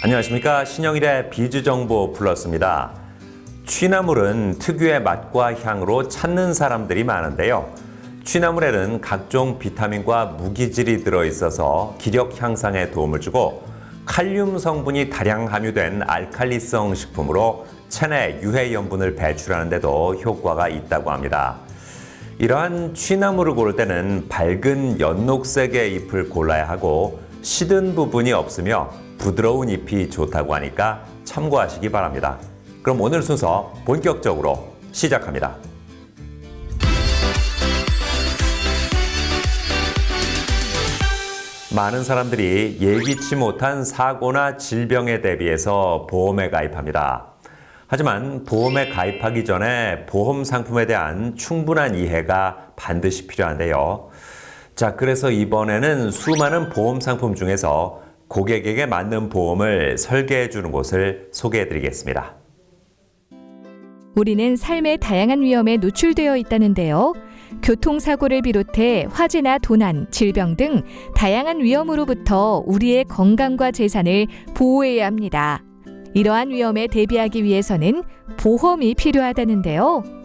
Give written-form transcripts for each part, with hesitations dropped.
안녕하십니까. 신영일의 비즈정보 플러스입니다. 취나물은 특유의 맛과 향으로 찾는 사람들이 많은데요. 취나물에는 각종 비타민과 무기질이 들어있어서 기력 향상에 도움을 주고 칼륨 성분이 다량 함유된 알칼리성 식품으로 체내 유해 염분을 배출하는 데도 효과가 있다고 합니다. 이러한 취나물을 고를 때는 밝은 연녹색의 잎을 골라야 하고 시든 부분이 없으며 부드러운 잎이 좋다고 하니까 참고하시기 바랍니다. 그럼 오늘 순서 본격적으로 시작합니다. 많은 사람들이 예기치 못한 사고나 질병에 대비해서 보험에 가입합니다. 하지만 보험에 가입하기 전에 보험 상품에 대한 충분한 이해가 반드시 필요한데요. 자, 그래서 이번에는 수많은 보험 상품 중에서 고객에게 맞는 보험을 설계해 주는 곳을 소개해 드리겠습니다. 우리는 삶의 다양한 위험에 노출되어 있다는데요. 교통사고를 비롯해 화재나 도난, 질병 등 다양한 위험으로부터 우리의 건강과 재산을 보호해야 합니다. 이러한 위험에 대비하기 위해서는 보험이 필요하다는데요.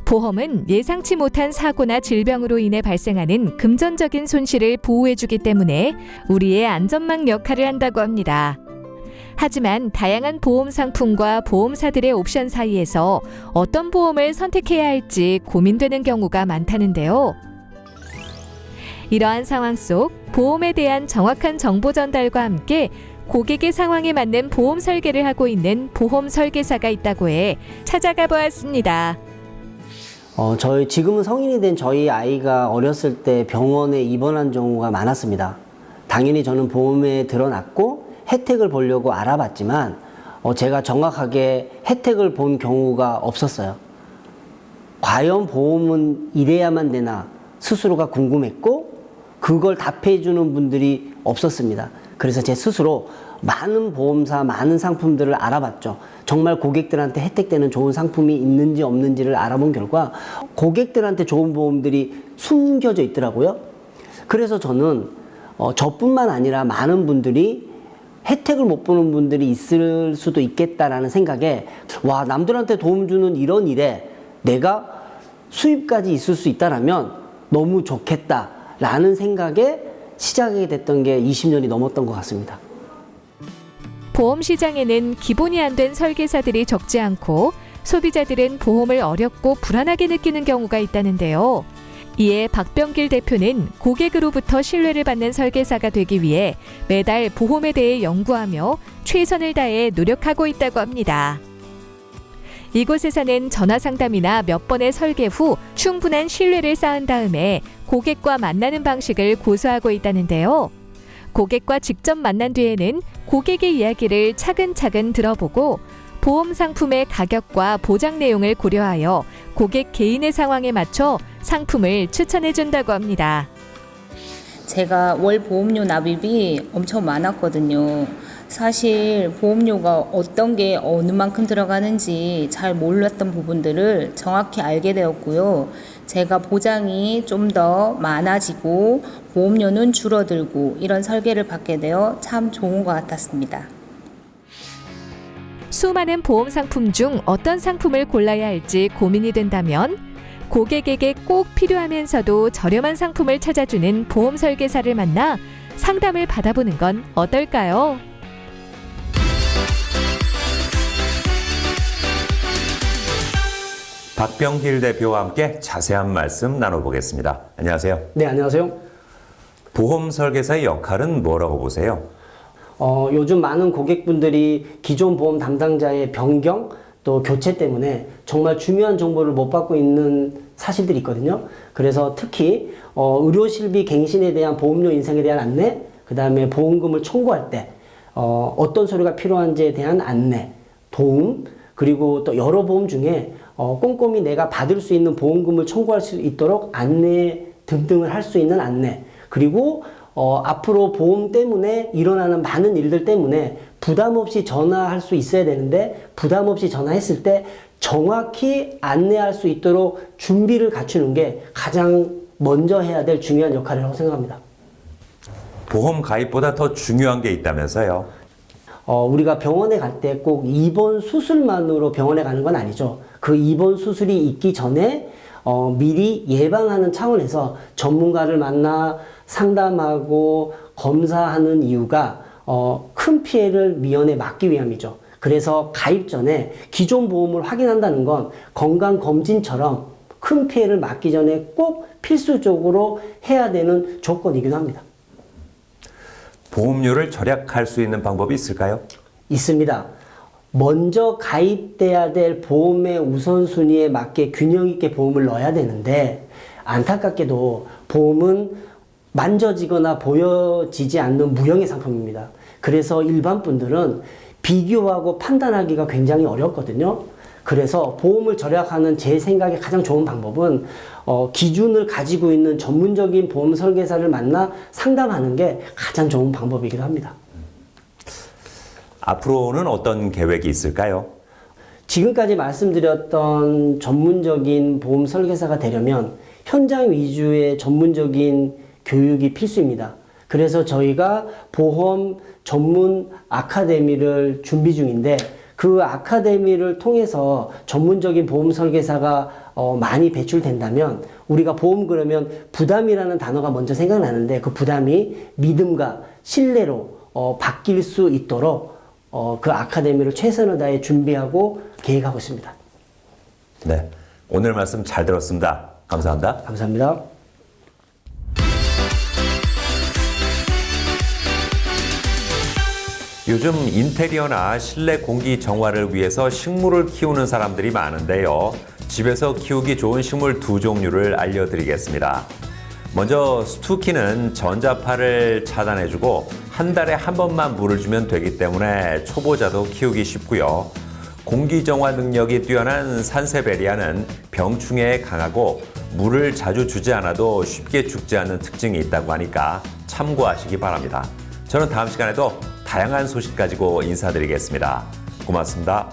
보험은 예상치 못한 사고나 질병으로 인해 발생하는 금전적인 손실을 보호해주기 때문에 우리의 안전망 역할을 한다고 합니다. 하지만 다양한 보험 상품과 보험사들의 옵션 사이에서 어떤 보험을 선택해야 할지 고민되는 경우가 많다는데요. 이러한 상황 속 보험에 대한 정확한 정보 전달과 함께 고객의 상황에 맞는 보험 설계를 하고 있는 보험 설계사가 있다고 해 찾아가 보았습니다. 지금은 성인이 된 저희 아이가 어렸을 때 병원에 입원한 경우가 많았습니다. 당연히 저는 보험에 들어놨고 혜택을 보려고 알아봤지만 제가 정확하게 혜택을 본 경우가 없었어요. 과연 보험은 이래야만 되나 스스로가 궁금했고 그걸 답해주는 분들이 없었습니다. 그래서 제 스스로 많은 보험사, 많은 상품들을 알아봤죠. 정말 고객들한테 혜택되는 좋은 상품이 있는지 없는지를 알아본 결과 고객들한테 좋은 보험들이 숨겨져 있더라고요. 그래서 저는 저뿐만 아니라 많은 분들이 혜택을 못 보는 분들이 있을 수도 있겠다라는 생각에 남들한테 도움 주는 이런 일에 내가 수입까지 있을 수 있다라면 너무 좋겠다라는 생각에 시작이 됐던 게 20년이 넘었던 것 같습니다. 보험 시장에는 기본이 안 된 설계사들이 적지 않고 소비자들은 보험을 어렵고 불안하게 느끼는 경우가 있다는데요. 이에 박병길 대표는 고객으로부터 신뢰를 받는 설계사가 되기 위해 매달 보험에 대해 연구하며 최선을 다해 노력하고 있다고 합니다. 이곳에서는 전화 상담이나 몇 번의 설계 후 충분한 신뢰를 쌓은 다음에 고객과 만나는 방식을 고수하고 있다는데요. 고객과 직접 만난 뒤에는 고객의 이야기를 차근차근 들어보고 보험 상품의 가격과 보장 내용을 고려하여 고객 개인의 상황에 맞춰 상품을 추천해 준다고 합니다. 제가 월 보험료 납입이 엄청 많았거든요. 사실 보험료가 어떤 게 어느 만큼 들어가는지 잘 몰랐던 부분들을 정확히 알게 되었고요. 제가 보장이 좀 더 많아지고 보험료는 줄어들고 이런 설계를 받게 되어 참 좋은 것 같았습니다. 수많은 보험 상품 중 어떤 상품을 골라야 할지 고민이 된다면 고객에게 꼭 필요하면서도 저렴한 상품을 찾아주는 보험 설계사를 만나 상담을 받아보는 건 어떨까요? 박병길 대표와 함께 자세한 말씀 나눠보겠습니다. 안녕하세요. 네, 안녕하세요. 보험 설계사의 역할은 뭐라고 보세요? 요즘 많은 고객분들이 기존 보험 담당자의 변경 또 교체 때문에 정말 중요한 정보를 못 받고 있는 사실들이 있거든요. 그래서 특히 의료실비 갱신에 대한 보험료 인상에 대한 안내, 그 다음에 보험금을 청구할 때 어떤 서류가 필요한지에 대한 안내, 도움, 그리고 또 여러 보험 중에 꼼꼼히 내가 받을 수 있는 보험금을 청구할 수 있도록 안내 등등을 할 수 있는 안내, 그리고 앞으로 보험 때문에 일어나는 많은 일들 때문에 부담 없이 전화할 수 있어야 되는데 부담 없이 전화했을 때 정확히 안내할 수 있도록 준비를 갖추는 게 가장 먼저 해야 될 중요한 역할이라고 생각합니다. 보험 가입보다 더 중요한 게 있다면서요? 우리가 병원에 갈 때 꼭 입원 수술만으로 병원에 가는 건 아니죠. 그 입원 수술이 있기 전에 미리 예방하는 차원에서 전문가를 만나 상담하고 검사하는 이유가 큰 피해를 미연에 막기 위함이죠. 그래서 가입 전에 기존 보험을 확인한다는 건 건강검진처럼 큰 피해를 막기 전에 꼭 필수적으로 해야 되는 조건이기도 합니다. 보험료를 절약할 수 있는 방법이 있을까요? 있습니다. 먼저 가입돼야 될 보험의 우선순위에 맞게 균형 있게 보험을 넣어야 되는데 안타깝게도 보험은 만져지거나 보여지지 않는 무형의 상품입니다. 그래서 일반 분들은 비교하고 판단하기가 굉장히 어렵거든요. 그래서 보험을 절약하는 제 생각에 가장 좋은 방법은 기준을 가지고 있는 전문적인 보험 설계사를 만나 상담하는 게 가장 좋은 방법이기도 합니다. 앞으로는 어떤 계획이 있을까요? 지금까지 말씀드렸던 전문적인 보험 설계사가 되려면 현장 위주의 전문적인 교육이 필수입니다. 그래서 저희가 보험 전문 아카데미를 준비 중인데 그 아카데미를 통해서 전문적인 보험 설계사가 많이 배출된다면 우리가 보험 그러면 부담이라는 단어가 먼저 생각나는데 그 부담이 믿음과 신뢰로 바뀔 수 있도록 그 아카데미를 최선을 다해 준비하고 계획하고 있습니다. 네, 오늘 말씀 잘 들었습니다. 감사합니다. 감사합니다. 요즘 인테리어나 실내 공기 정화를 위해서 식물을 키우는 사람들이 많은데요. 집에서 키우기 좋은 식물 두 종류를 알려드리겠습니다. 먼저 스투키는 전자파를 차단해주고 한 달에 한 번만 물을 주면 되기 때문에 초보자도 키우기 쉽고요. 공기 정화 능력이 뛰어난 산세베리아는 병충해에 강하고 물을 자주 주지 않아도 쉽게 죽지 않는 특징이 있다고 하니까 참고하시기 바랍니다. 저는 다음 시간에도 다양한 소식 가지고 인사드리겠습니다. 고맙습니다.